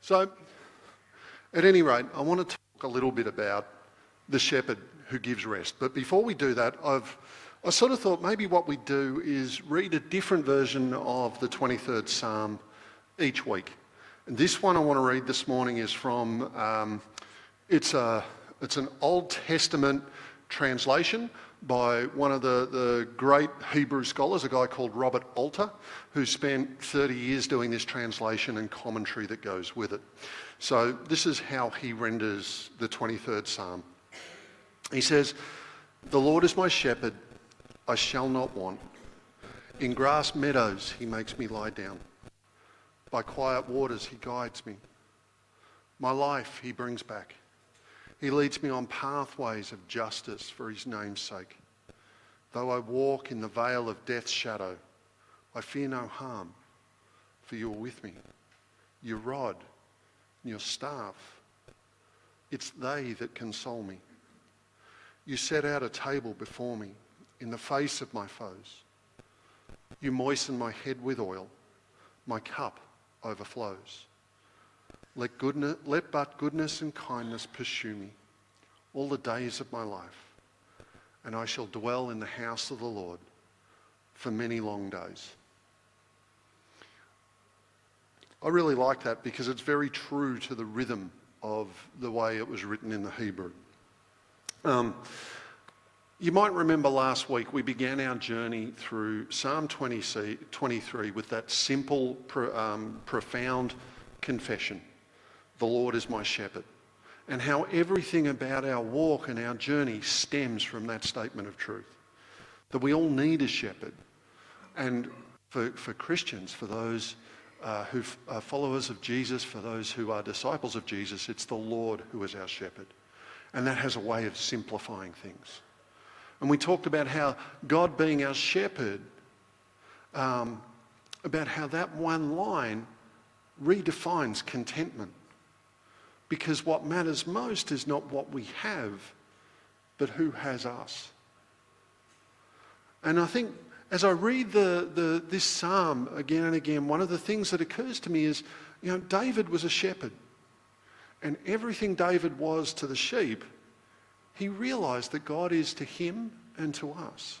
So, at any rate, I want to talk a little bit about the shepherd who gives rest. But before we do that, I sort of thought maybe what we'd do is read a different version of the 23rd Psalm each week. And this one I want to read this morning is from, it's an Old Testament translation by one of the great Hebrew scholars, a guy called Robert Alter, who spent 30 years doing this translation and commentary that goes with it. So this is how he renders the 23rd Psalm. He says, "The Lord is my shepherd, I shall not want. In grass meadows he makes me lie down. By quiet waters he guides me. My life he brings back. He leads me on pathways of justice for his name's sake. Though I walk in the vale of death's shadow, I fear no harm, for you are with me. Your rod and your staff, it's they that console me. You set out a table before me in the face of my foes. You moisten my head with oil. My cup overflows. Let but goodness and kindness pursue me all the days of my life, and I shall dwell in the house of the Lord for many long days." I really like that because it's very true to the rhythm of the way it was written in the Hebrew. You might remember last week we began our journey through Psalm 23 with that simple, profound confession. The Lord is my shepherd. And how everything about our walk and our journey stems from that statement of truth. That we all need a shepherd. And for Christians, for those who are followers of Jesus, for those who are disciples of Jesus, it's the Lord who is our shepherd. And that has a way of simplifying things. And we talked about how God being our shepherd, about how that one line redefines contentment. Because what matters most is not what we have, but who has us. And I think as I read this psalm again and again, one of the things that occurs to me is, David was a shepherd. And everything David was to the sheep, he realised that God is to him and to us.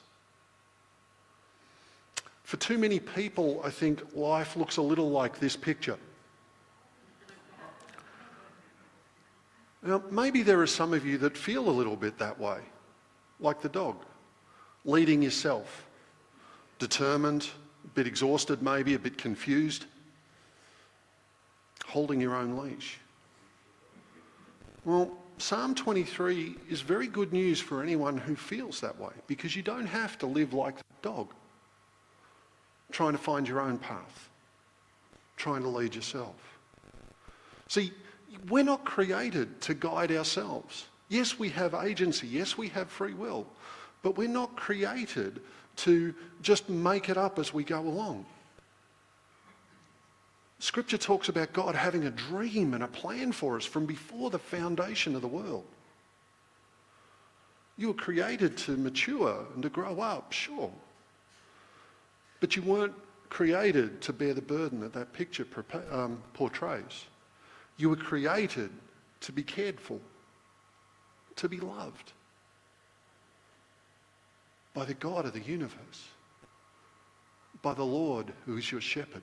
For too many people, I think life looks a little like this picture. Now, maybe there are some of you that feel a little bit that way, like the dog, leading yourself, determined, a bit exhausted maybe, a bit confused, holding your own leash. Well, Psalm 23 is very good news for anyone who feels that way, because you don't have to live like that dog, trying to find your own path, trying to lead yourself. See, we're not created to guide ourselves. Yes, we have agency. Yes, we have free will. But we're not created to just make it up as we go along. Scripture talks about God having a dream and a plan for us from before the foundation of the world. You were created to mature and to grow up, sure. But you weren't created to bear the burden that picture portrays. You were created to be cared for, to be loved by the God of the universe, by the Lord who is your shepherd.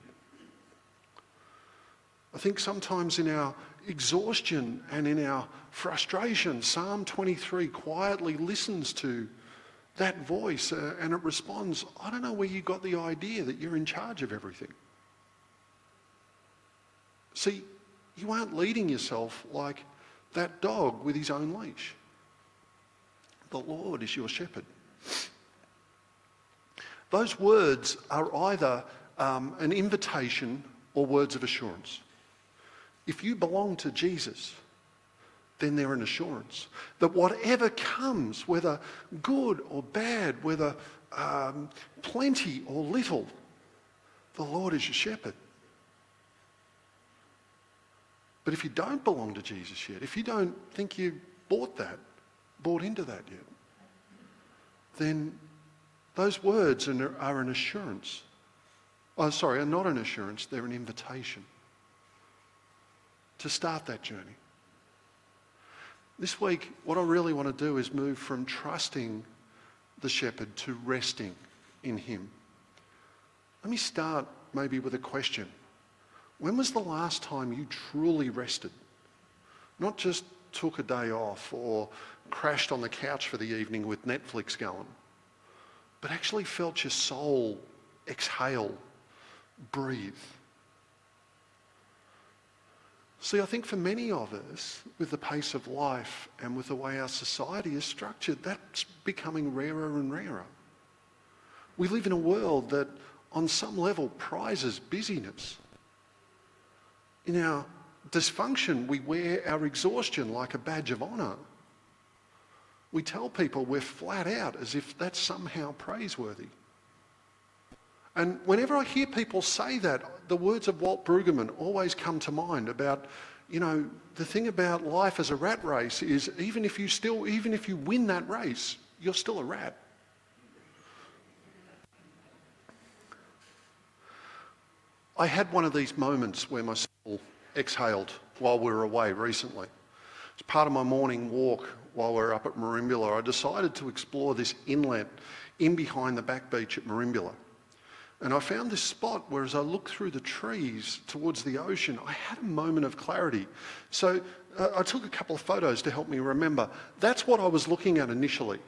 I think sometimes in our exhaustion and in our frustration, Psalm 23 quietly listens to that voice and it responds, I don't know where you got the idea that you're in charge of everything. See, you aren't leading yourself like that dog with his own leash. The Lord is your shepherd. Those words are either an invitation or words of assurance. If you belong to Jesus, then they're an assurance that whatever comes, whether good or bad, whether plenty or little, the Lord is your shepherd. But if you don't belong to Jesus yet, if you don't think you bought into that yet, then those words are an assurance. Are not an assurance, they're an invitation to start that journey. This week, what I really want to do is move from trusting the shepherd to resting in him. Let me start maybe with a question. When was the last time you truly rested? Not just took a day off or crashed on the couch for the evening with Netflix going, but actually felt your soul exhale, breathe. See, I think for many of us, with the pace of life and with the way our society is structured, that's becoming rarer and rarer. We live in a world that, on some level, prizes busyness. In our dysfunction, we wear our exhaustion like a badge of honour. We tell people we're flat out as if that's somehow praiseworthy. And whenever I hear people say that, the words of Walt Brueggemann always come to mind about, the thing about life as a rat race is even if you win that race, you're still a rat. I had one of these moments where my soul exhaled while we were away recently. As part of my morning walk while we were up at Merimbula, I decided to explore this inlet in behind the back beach at Merimbula. And I found this spot where, as I looked through the trees towards the ocean, I had a moment of clarity. So I took a couple of photos to help me remember. That's what I was looking at initially.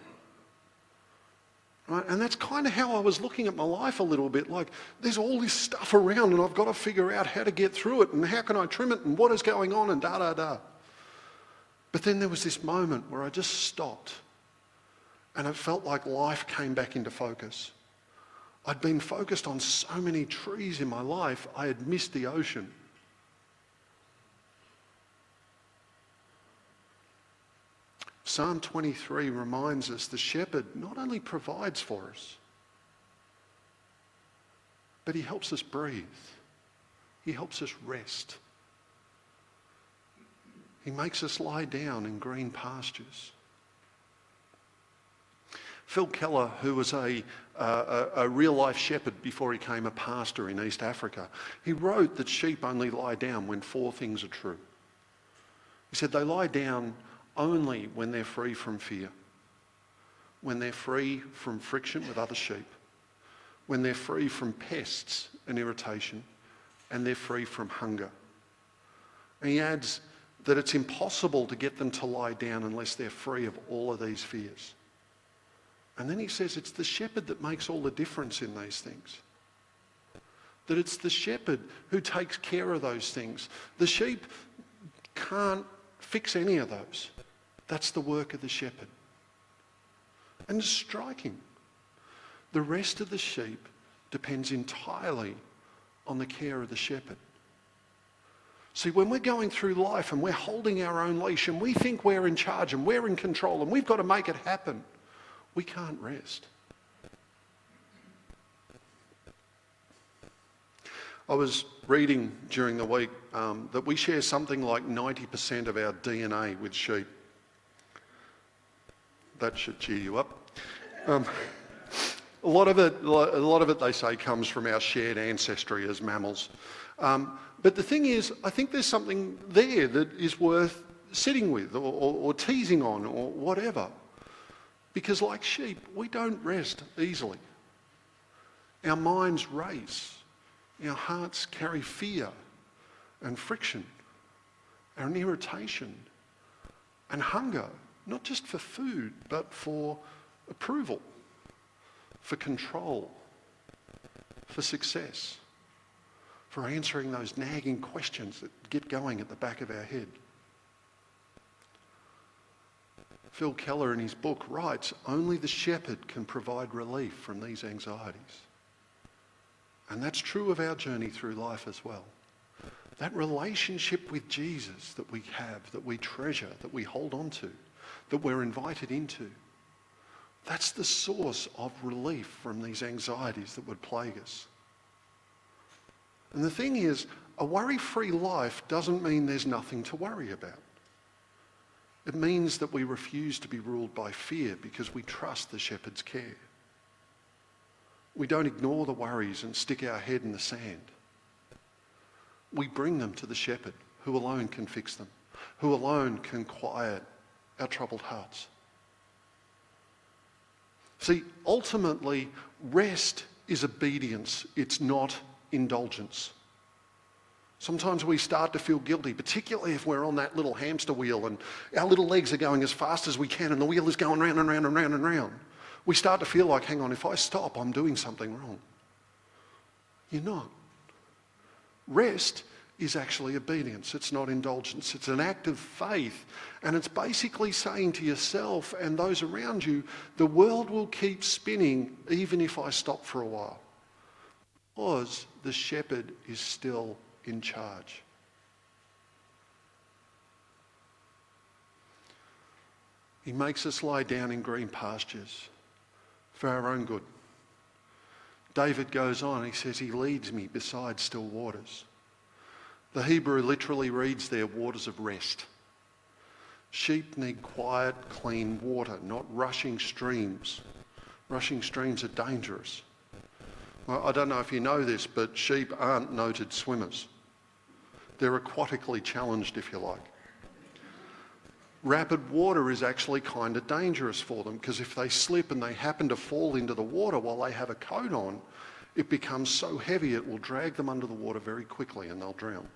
Right? And that's kind of how I was looking at my life a little bit, like there's all this stuff around and I've got to figure out how to get through it and how can I trim it and what is going on and da-da-da. But then there was this moment where I just stopped and it felt like life came back into focus. I'd been focused on so many trees in my life, I had missed the ocean. Psalm 23 reminds us the shepherd not only provides for us, but he helps us breathe. He helps us rest. He makes us lie down in green pastures. Phil Keller, who was a real-life shepherd before he became a pastor in East Africa, he wrote that sheep only lie down when four things are true. He said they lie down only when they're free from fear, when they're free from friction with other sheep, when they're free from pests and irritation, and they're free from hunger. And he adds that it's impossible to get them to lie down unless they're free of all of these fears. And then he says it's the shepherd that makes all the difference in these things. That it's the shepherd who takes care of those things. The sheep can't fix any of those. That's the work of the shepherd. And it's striking. The rest of the sheep depends entirely on the care of the shepherd. See, when we're going through life and we're holding our own leash and we think we're in charge and we're in control and we've got to make it happen, we can't rest. I was reading during the week that we share something like 90% of our DNA with sheep. That should cheer you up. A lot of it, they say, comes from our shared ancestry as mammals. But the thing is, I think there's something there that is worth sitting with or teasing on or whatever. Because like sheep, we don't rest easily. Our minds race. Our hearts carry fear and friction and irritation and hunger, not just for food, but for approval, for control, for success, for answering those nagging questions that get going at the back of our head. Phil Keller in his book writes, only the shepherd can provide relief from these anxieties. And that's true of our journey through life as well. That relationship with Jesus that we have, that we treasure, that we hold on to, that we're invited into, that's the source of relief from these anxieties that would plague us. And the thing is, a worry-free life doesn't mean there's nothing to worry about. It means that we refuse to be ruled by fear because we trust the shepherd's care. We don't ignore the worries and stick our head in the sand. We bring them to the shepherd who alone can fix them, who alone can quiet our troubled hearts. See, ultimately, rest is obedience. It's not indulgence. Sometimes we start to feel guilty, particularly if we're on that little hamster wheel and our little legs are going as fast as we can and the wheel is going round and round and round and round. We start to feel like, hang on, if I stop, I'm doing something wrong. You're not. Rest is actually obedience. It's not indulgence. It's an act of faith. And it's basically saying to yourself and those around you, the world will keep spinning even if I stop for a while. Because the shepherd is still in charge. He makes us lie down in green pastures for our own good. David goes on, he says, he leads me beside still waters. The Hebrew literally reads there, waters of rest. Sheep need quiet, clean water, not rushing streams. Rushing streams are dangerous. Well, I don't know if you know this, but sheep aren't noted swimmers. They're aquatically challenged, if you like. Rapid water is actually kind of dangerous for them because if they slip and they happen to fall into the water while they have a coat on, it becomes so heavy it will drag them under the water very quickly and they'll drown.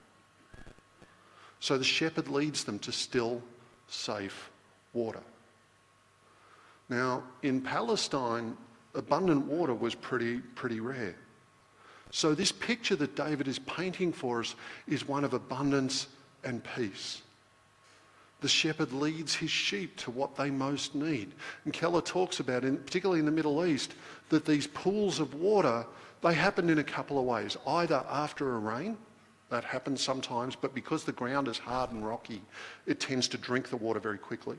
So the shepherd leads them to still, safe water. Now, in Palestine, abundant water was pretty rare. So this picture that David is painting for us is one of abundance and peace. The shepherd leads his sheep to what they most need. And Keller talks about, particularly in the Middle East, that these pools of water, they happen in a couple of ways. Either after a rain, that happens sometimes, but because the ground is hard and rocky, it tends to drink the water very quickly.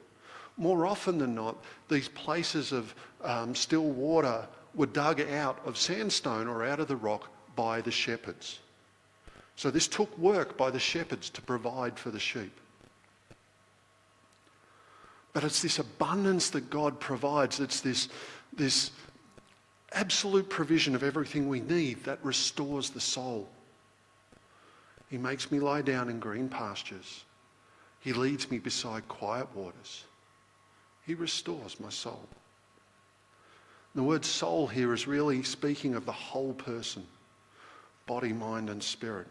More often than not, these places of still water were dug out of sandstone or out of the rock by the shepherds. So this took work by the shepherds to provide for the sheep. But it's this abundance that God provides. It's this absolute provision of everything we need that restores the soul. He makes me lie down in green pastures. He leads me beside quiet waters. He restores my soul. The word soul here is really speaking of the whole person, body, mind and spirit.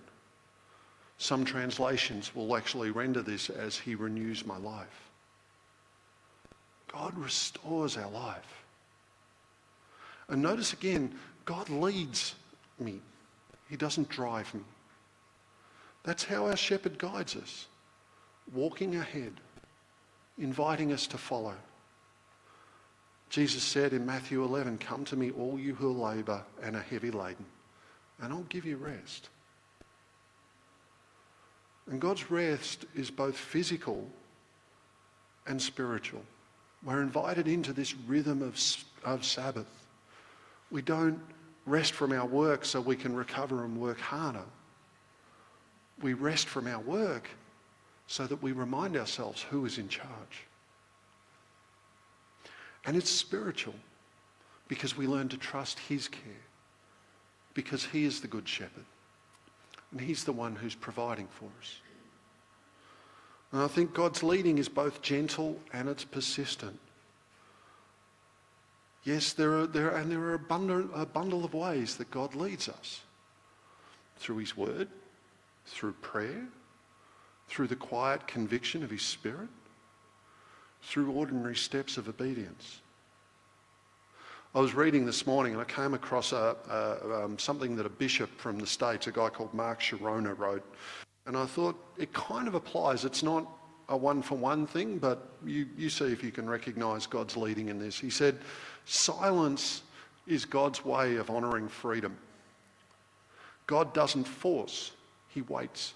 Some translations will actually render this as he renews my life. God restores our life. And notice again, God leads me. He doesn't drive me. That's how our shepherd guides us, walking ahead, inviting us to follow. Jesus said in Matthew 11, "Come to me, all you who labour and are heavy laden, and I'll give you rest." And God's rest is both physical and spiritual. We're invited into this rhythm of Sabbath. We don't rest from our work so we can recover and work harder. We rest from our work so that we remind ourselves who is in charge. And it's spiritual because we learn to trust his care, because he is the good shepherd and he's the one who's providing for us. And I think God's leading is both gentle and it's persistent. Yes, there are a bundle of ways that God leads us. Through his word, through prayer, through the quiet conviction of his Spirit, through ordinary steps of obedience. I was reading this morning and I came across something that a bishop from the States, a guy called Mark Sharona, wrote. And I thought it kind of applies. It's not a one-for-one thing, but you see if you can recognise God's leading in this. He said, silence is God's way of honouring freedom. God doesn't force, he waits.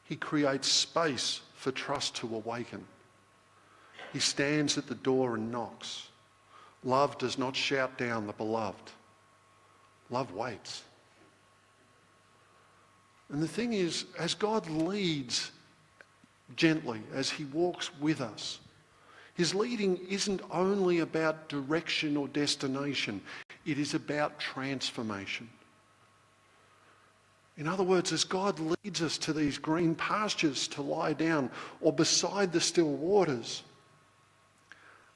He creates space for trust to awaken. He stands at the door and knocks. Love does not shout down the beloved. Love waits. And the thing is, as God leads gently, as he walks with us, his leading isn't only about direction or destination, it is about transformation. In other words, as God leads us to these green pastures to lie down or beside the still waters,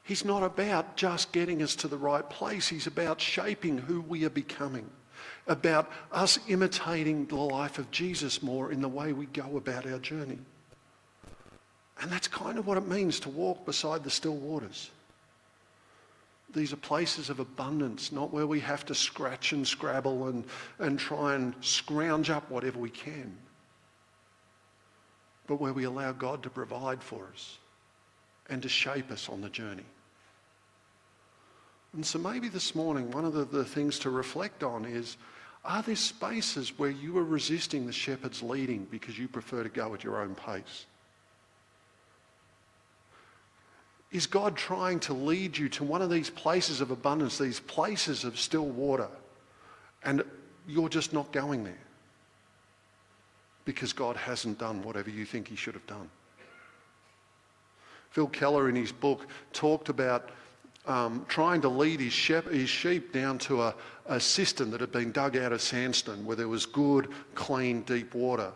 he's not about just getting us to the right place. He's about shaping who we are becoming, about us imitating the life of Jesus more in the way we go about our journey. And that's kind of what it means to walk beside the still waters. These are places of abundance, not where we have to scratch and scrabble and try and scrounge up whatever we can, but where we allow God to provide for us and to shape us on the journey. And so maybe this morning, one of the things to reflect on is, are there spaces where you are resisting the shepherd's leading because you prefer to go at your own pace? Is God trying to lead you to one of these places of abundance, these places of still water, and you're just not going there because God hasn't done whatever you think he should have done? Phil Keller in his book talked about trying to lead his sheep down to a cistern that had been dug out of sandstone where there was good, clean, deep water.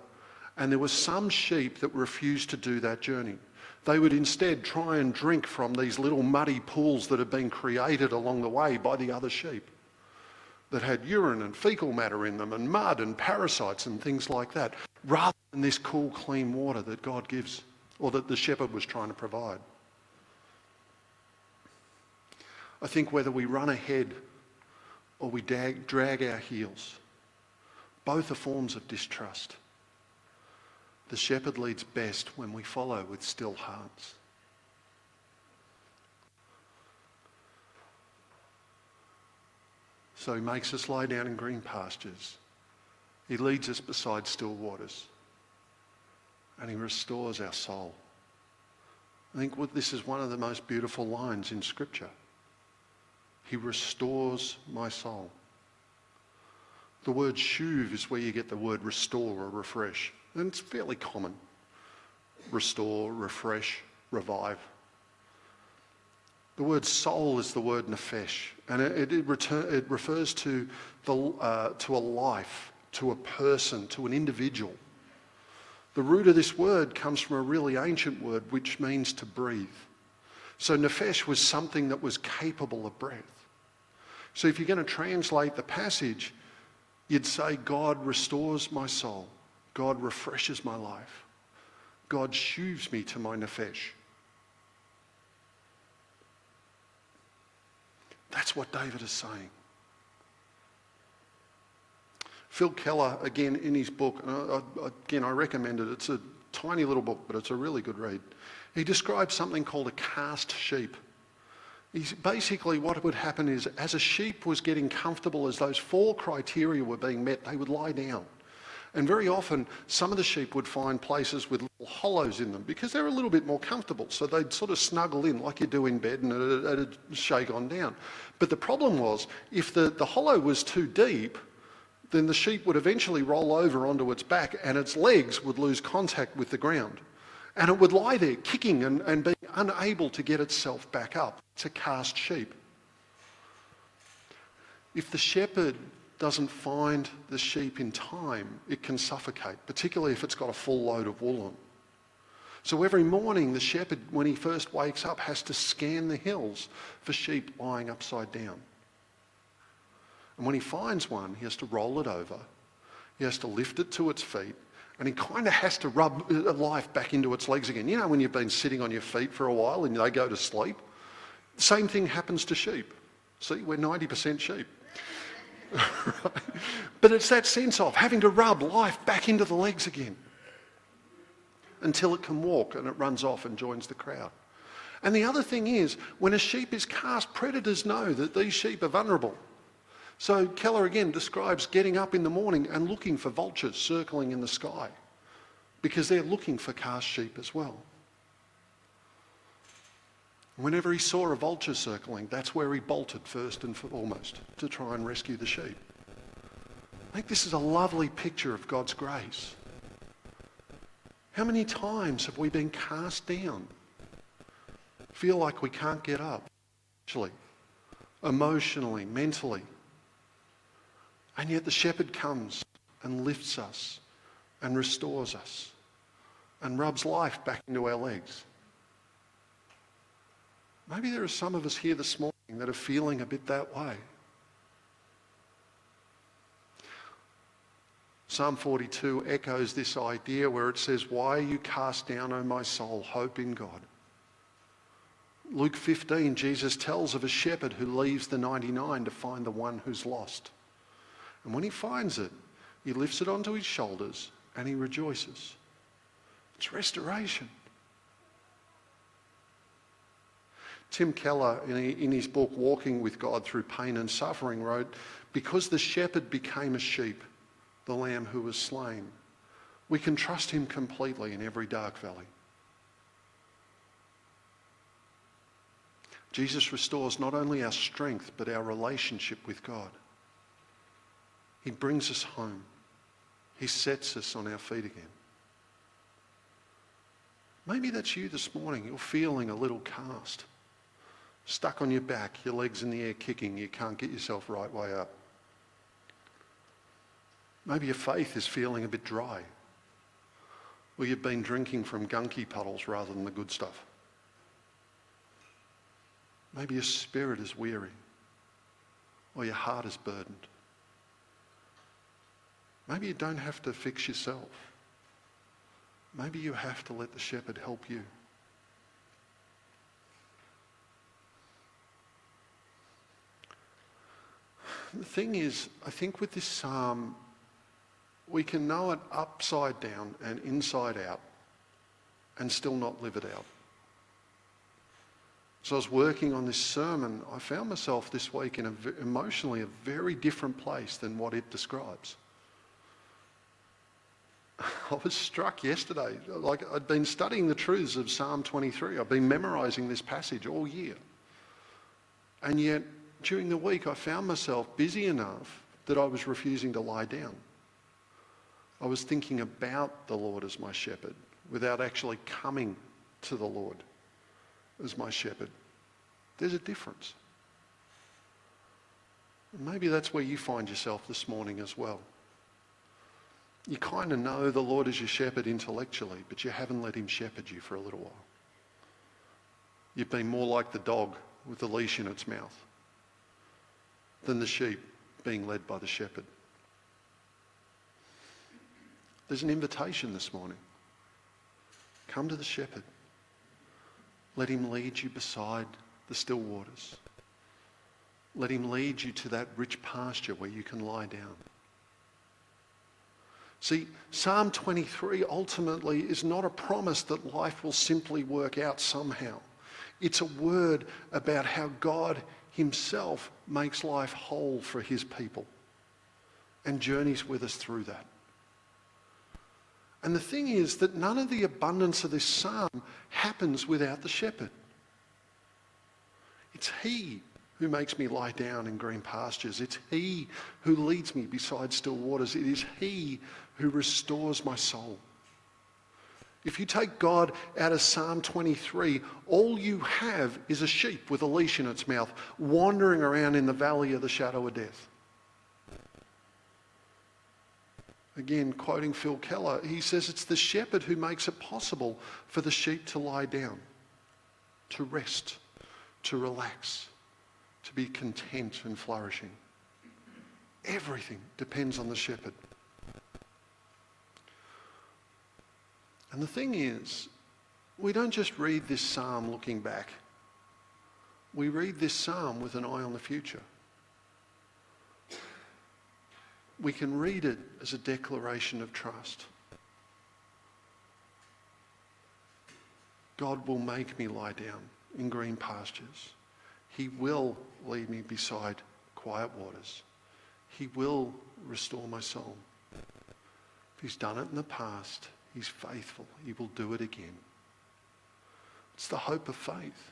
And there were some sheep that refused to do that journey. They would instead try and drink from these little muddy pools that had been created along the way by the other sheep that had urine and fecal matter in them and mud and parasites and things like that, rather than this cool, clean water that God gives, or that the shepherd was trying to provide. I think whether we run ahead or we drag our heels, both are forms of distrust. The shepherd leads best when we follow with still hearts. So he makes us lie down in green pastures. He leads us beside still waters. And he restores our soul. I think this is one of the most beautiful lines in Scripture. He restores my soul. The word shuv is where you get the word restore or refresh. And it's fairly common. Restore, refresh, revive. The word soul is the word nephesh, and it refers to a life, to a person, to an individual. The root of this word comes from a really ancient word which means to breathe. So nephesh was something that was capable of breath. So if you're going to translate the passage, you'd say, God restores my soul. God refreshes my life. God shuvs me to my nephesh. That's what David is saying. Phil Keller, again, in his book, I recommend it. It's a tiny little book, but it's a really good read. He describes something called a cast sheep. Basically, what would happen is, as a sheep was getting comfortable, as those 4 criteria were being met, they would lie down. And very often, some of the sheep would find places with little hollows in them because they're a little bit more comfortable. So they'd sort of snuggle in like you do in bed, and it'd shake on down. But the problem was, if the hollow was too deep, then the sheep would eventually roll over onto its back and its legs would lose contact with the ground. And it would lie there kicking and being unable to get itself back up. It's a cast sheep. If the shepherd doesn't find the sheep in time, it can suffocate, particularly if it's got a full load of wool on. So every morning the shepherd, when he first wakes up, has to scan the hills for sheep lying upside down. And when he finds one, he has to roll it over, he has to lift it to its feet, and he kind of has to rub life back into its legs again. You know when you've been sitting on your feet for a while and they go to sleep? The same thing happens to sheep. See, we're 90% sheep. Right? But it's that sense of having to rub life back into the legs again until it can walk and it runs off and joins the crowd. And the other thing is, when a sheep is cast, predators know that these sheep are vulnerable. So Keller again describes getting up in the morning and looking for vultures circling in the sky because they're looking for cast sheep as well. Whenever he saw a vulture circling, that's where he bolted first and foremost to try and rescue the sheep. I think this is a lovely picture of God's grace. How many times have we been cast down? Feel like we can't get up, actually, emotionally, mentally. And yet the shepherd comes and lifts us and restores us and rubs life back into our legs. Maybe there are some of us here this morning that are feeling a bit that way. Psalm 42 echoes this idea where it says, "Why are you cast down, O my soul? Hope in God." Luke 15, Jesus tells of a shepherd who leaves the 99 to find the one who's lost. And when he finds it, he lifts it onto his shoulders and he rejoices. It's restoration. Tim Keller, in his book Walking with God Through Pain and Suffering, wrote, "Because the shepherd became a sheep, the lamb who was slain, we can trust him completely in every dark valley." Jesus restores not only our strength, but our relationship with God. He brings us home. He sets us on our feet again. Maybe that's you this morning. You're feeling a little cast. Stuck on your back, your legs in the air kicking, you can't get yourself right way up. Maybe your faith is feeling a bit dry. Or you've been drinking from gunky puddles rather than the good stuff. Maybe your spirit is weary. Or your heart is burdened. Maybe you don't have to fix yourself. Maybe you have to let the shepherd help you. The thing is, I think with this psalm, we can know it upside down and inside out and still not live it out. So I was working on this sermon, I found myself this week in emotionally a very different place than what it describes. I was struck yesterday, like I'd been studying the truths of Psalm 23. I've been memorising this passage all year. And yet, during the week, I found myself busy enough that I was refusing to lie down. I was thinking about the Lord as my shepherd without actually coming to the Lord as my shepherd. There's a difference. Maybe that's where you find yourself this morning as well. You kind of know the Lord is your shepherd intellectually, but you haven't let him shepherd you for a little while. You've been more like the dog with the leash in its mouth than the sheep being led by the shepherd. There's an invitation this morning. Come to the shepherd. Let him lead you beside the still waters. Let him lead you to that rich pasture where you can lie down. See, Psalm 23 ultimately is not a promise that life will simply work out somehow. It's a word about how God himself makes life whole for his people and journeys with us through that. And the thing is that none of the abundance of this psalm happens without the shepherd. It's he who makes me lie down in green pastures. It's he who leads me beside still waters. It is he who restores my soul. If you take God out of Psalm 23, all you have is a sheep with a leash in its mouth wandering around in the valley of the shadow of death. Again, quoting Phil Keller, he says it's the shepherd who makes it possible for the sheep to lie down, to rest, to relax, to be content and flourishing. Everything depends on the shepherd. And the thing is, we don't just read this psalm looking back. We read this psalm with an eye on the future. We can read it as a declaration of trust. God will make me lie down in green pastures. He will lead me beside quiet waters. He will restore my soul. If he's done it in the past, he's faithful. He will do it again. It's the hope of faith.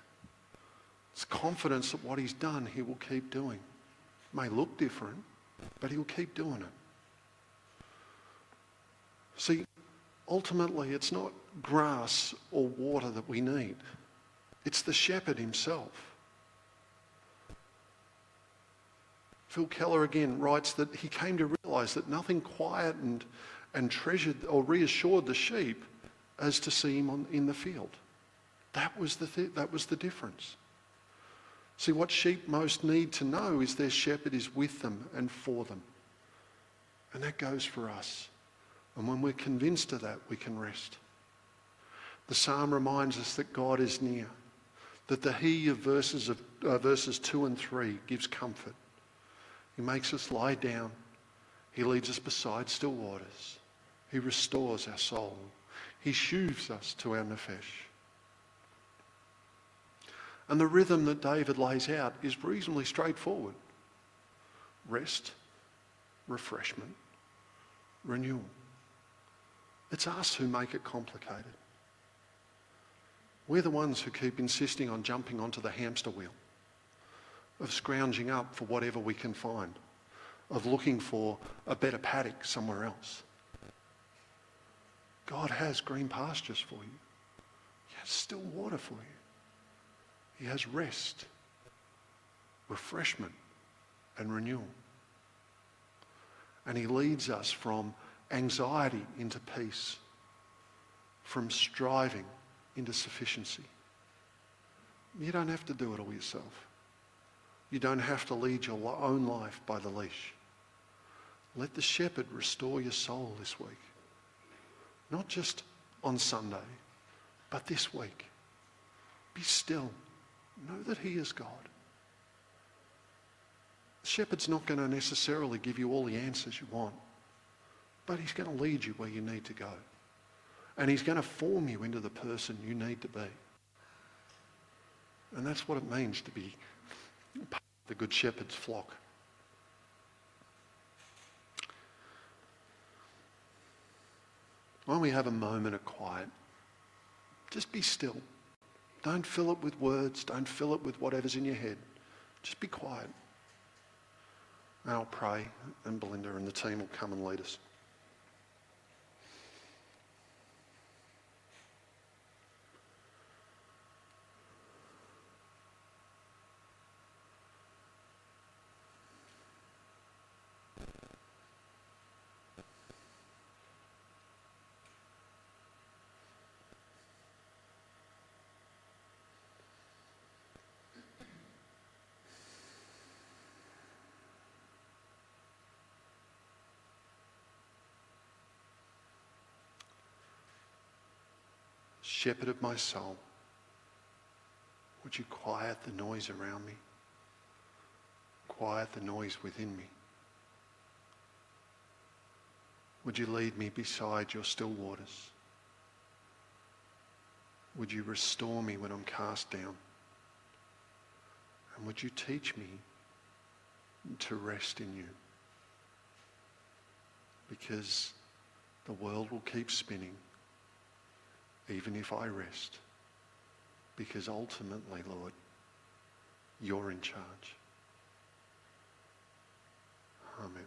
It's confidence that what he's done, he will keep doing. It may look different, but he will keep doing it. See, ultimately, it's not grass or water that we need. It's the shepherd himself. Phil Keller again writes that he came to realise that nothing quietened and treasured or reassured the sheep as to see him in the field. That was the difference. See, what sheep most need to know is their shepherd is with them and for them. And that goes for us. And when we're convinced of that, we can rest. The psalm reminds us that God is near, that the he of verses 2 and 3 gives comfort. He makes us lie down. He leads us beside still waters. He restores our soul. He soothes us to our nefesh. And the rhythm that David lays out is reasonably straightforward. Rest, refreshment, renewal. It's us who make it complicated. We're the ones who keep insisting on jumping onto the hamster wheel, of scrounging up for whatever we can find, of looking for a better paddock somewhere else. God has green pastures for you. He has still water for you. He has rest, refreshment, and renewal. And he leads us from anxiety into peace, from striving into sufficiency. You don't have to do it all yourself. You don't have to lead your own life by the leash. Let the shepherd restore your soul this week. Not just on Sunday, but this week. Be still. Know that he is God. The shepherd's not going to necessarily give you all the answers you want, but he's going to lead you where you need to go. And he's going to form you into the person you need to be. And that's what it means to be part of the Good Shepherd's flock. When we have a moment of quiet, just be still. Don't fill it with words. Don't fill it with whatever's in your head. Just be quiet. And I'll pray, and Belinda and the team will come and lead us. Shepherd of my soul, would you quiet the noise around me? Quiet the noise within me. Would you lead me beside your still waters? Would you restore me when I'm cast down? And would you teach me to rest in you? Because the world will keep spinning even if I rest, because ultimately, Lord, you're in charge. Amen.